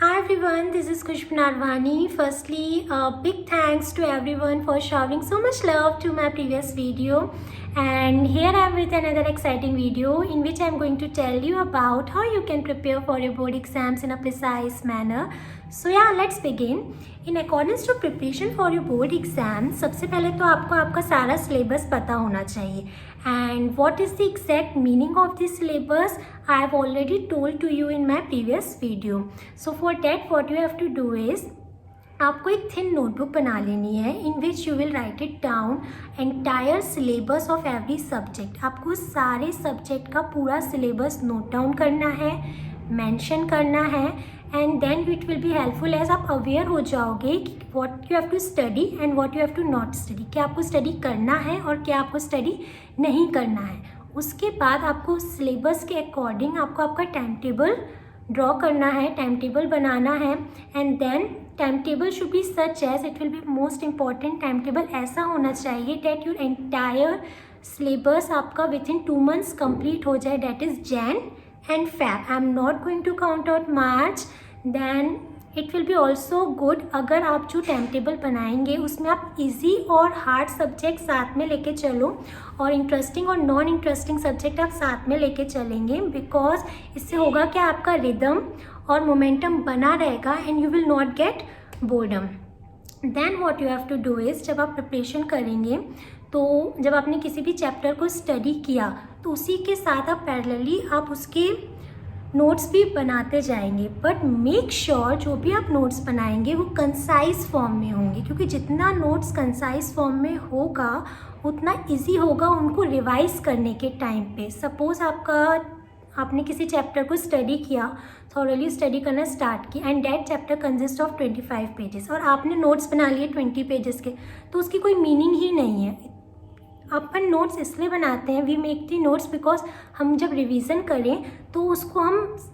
Hi everyone, this is Khushbu Narwani. Firstly, a big thanks to everyone for showing so much love to my previous video. And here I am with another exciting video in which I am going to tell you about how you can prepare for your board exams in a precise manner. So yeah, let's begin. In accordance to preparation for your board exam, सबसे पहले तो आपको आपका सारा syllabus पता होना चाहिए. And what is the exact meaning of this syllabus? I have already told to you in my previous video. So for that, what you have to do is आपको एक थिन नोटबुक बना लेनी है in which you will write it down entire syllabus of every subject. आपको सारे subject का पूरा syllabus note down करना है, मेंशन करना है, and then it will be helpful as आप अवेयर हो जाओगे कि what you have to study and what you have to not study. क्या आपको स्टडी करना है और क्या आपको स्टडी नहीं करना है. उसके बाद आपको सिलेबस के अकॉर्डिंग आपको आपका टाइम टेबल ड्रॉ करना है, टाइम टेबल बनाना है, and then time table should be such as it will be most important. Time table ऐसा होना चाहिए डैट योर एंटायर सिलेबस आपका विद इन 2 months कंप्लीट हो जाए. That is Jan and Feb. I am not going to count out March. Then it will be also good अगर आप जो time table बनाएंगे उसमें आप इजी और हार्ड सब्जेक्ट साथ में लेके चलो और इंटरेस्टिंग और नॉन इंटरेस्टिंग सब्जेक्ट आप साथ में लेके चलेंगे. बिकॉज इससे होगा कि आपका रिदम और मोमेंटम बना रहेगा and you will not get boredom. Then what you have to do is जब आप प्रिपरेशन करेंगे तो जब आपने किसी भी चैप्टर को स्टडी किया तो उसी के साथ आप पैरेलली आप उसके नोट्स भी बनाते जाएंगे. बट मेक श्योर जो भी आप नोट्स बनाएंगे वो कंसाइज फॉर्म में होंगे, क्योंकि जितना नोट्स कंसाइज फॉर्म में होगा उतना इजी होगा उनको रिवाइज करने के टाइम पे. सपोज़ आपने किसी चैप्टर को स्टडी किया, थॉरली स्टडी करना स्टार्ट किया, and that chapter consist of 25 pages और आपने नोट्स बना लिए 20 पेजेस के, तो उसकी कोई मीनिंग ही नहीं है. अपन नोट्स इसलिए बनाते हैं, we make the notes because हम जब रिवीजन करें तो उसको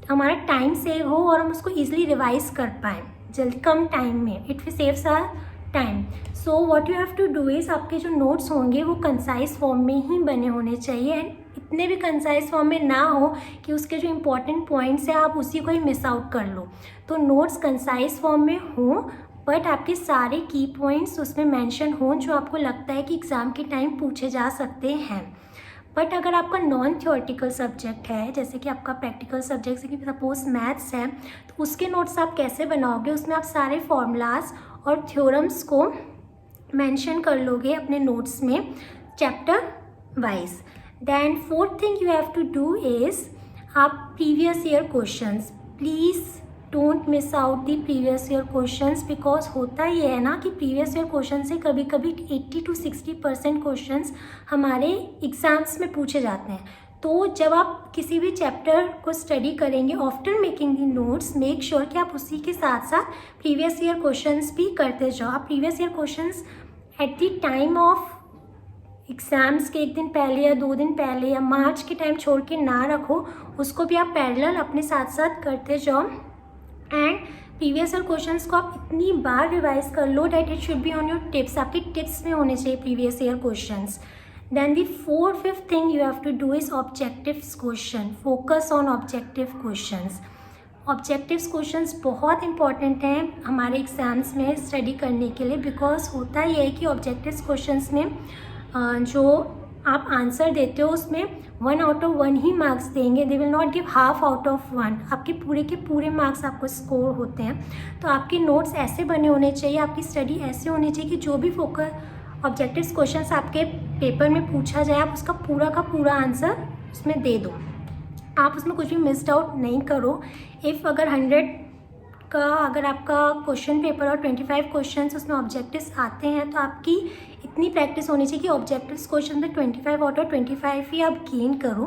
हमारा टाइम सेव हो और हम उसको ईजिली रिवाइज कर पाएँ जल्दी कम टाइम में. It will saves our time. So what you have to do is आपके जो नोट्स होंगे वो कंसाइज फॉर्म में ही बने होने चाहिए, एंड इतने भी कंसाइज फॉर्म में ना हो कि उसके जो इम्पोर्टेंट पॉइंट्स हैं आप उसी को ही मिस आउट कर लो. तो नोट्स कंसाइज फॉर्म में हों बट आपके सारे की पॉइंट्स उसमें मेंशन हों जो आपको लगता है कि एग्ज़ाम के टाइम पूछे जा सकते हैं. बट अगर आपका नॉन थ्योरेटिकल सब्जेक्ट है, जैसे कि आपका प्रैक्टिकल सब्जेक्ट जैसे कि सपोज मैथ्स है, तो उसके नोट्स आप कैसे बनाओगे. उसमें आप सारे फॉर्मूलाज और थ्योरम्स को मेंशन कर लोगे अपने नोट्स में chapter wise. Then fourth thing you have to do is आप previous year questions please don't miss out the previous year questions. Because होता ये है ना कि प्रीवियस ईयर क्वेश्चन से कभी कभी 80 to 60% क्वेश्चंस हमारे एग्ज़ाम्स में पूछे जाते हैं. तो जब आप किसी भी चैप्टर को स्टडी करेंगे after making the notes, make sure कि आप उसी के साथ साथ प्रीवियस ईयर क्वेश्चंस भी करते जाओ. आप previous year questions at the time of exams के 1 दिन पहले या 2 दिन पहले या मार्च के टाइम छोड़ के ना रखो, उसको भी आप पैरेलल अपने साथ साथ करते जाओ. एंड प्रीवियस ईयर क्वेश्चंस को आप इतनी बार रिवाइज कर लो that it should be on your tips. आपके टिप्स में होने चाहिए previous year questions. Then the fifth thing you have to do is objectives question. Focus on objective questions. Objectives questions बहुत इंपॉर्टेंट हैं हमारे एग्ज़ाम्स में स्टडी करने के लिए. बिकॉज होता ये है कि ऑब्जेक्टिव्स क्वेश्चंस में जो आप आंसर देते हो उसमें 1 out of 1 ही मार्क्स देंगे. They will not give half out of 1. आपके पूरे के पूरे मार्क्स आपको स्कोर होते हैं. तो आपके नोट्स ऐसे बने होने चाहिए, आपकी स्टडी ऐसे होनी चाहिए कि जो भी फोकस ऑब्जेक्टिव्स क्वेश्चंस आपके पेपर में पूछा जाए आप उसका पूरा का पूरा आंसर उसमें दे दो. आप उसमें कुछ भी मिस्ड आउट नहीं करो. इफ़ अगर 100 का अगर आपका क्वेश्चन पेपर और 25 क्वेश्चंस उसमें ऑब्जेक्टिव्स आते हैं तो आपकी इतनी प्रैक्टिस होनी चाहिए कि ऑब्जेक्टिव्स क्वेश्चन में 25 आउट ऑफ 25 ही आप गेन करो.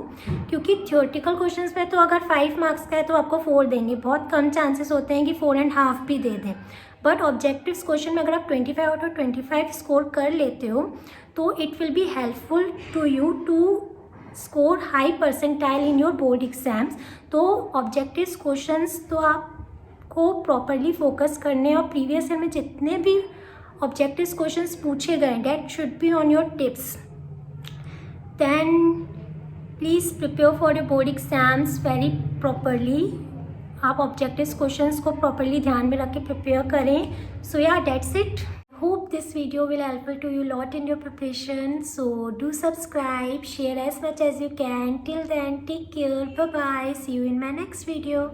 क्योंकि थ्योरेटिकल क्वेश्चंस में तो अगर 5 मार्क्स का है तो आपको 4 देंगे. बहुत कम चांसेस होते हैं कि 4.5 भी दे दें. बट ऑब्जेक्टिव्स क्वेश्चन में अगर आप 25 आउट ऑफ 25 स्कोर कर लेते हो तो it will be helpful to you to score high percentile in your board exams. तो ऑब्जेक्टिव्स क्वेश्चंस तो आप को प्रॉपरली फोकस करने और प्रीवियस ईयर में जितने भी ऑब्जेक्टिव्स क्वेश्चंस पूछे गए that should be on your tips. Then please prepare for your board exams very properly. आप ऑब्जेक्टिव क्वेश्चंस को प्रॉपरली ध्यान में रख के प्रिपेयर करें. So yeah that's it. Hope this video will helpful to you a lot in your preparation. So do subscribe, share as much as you can. Till then, take care. Bye bye. See you in my next video.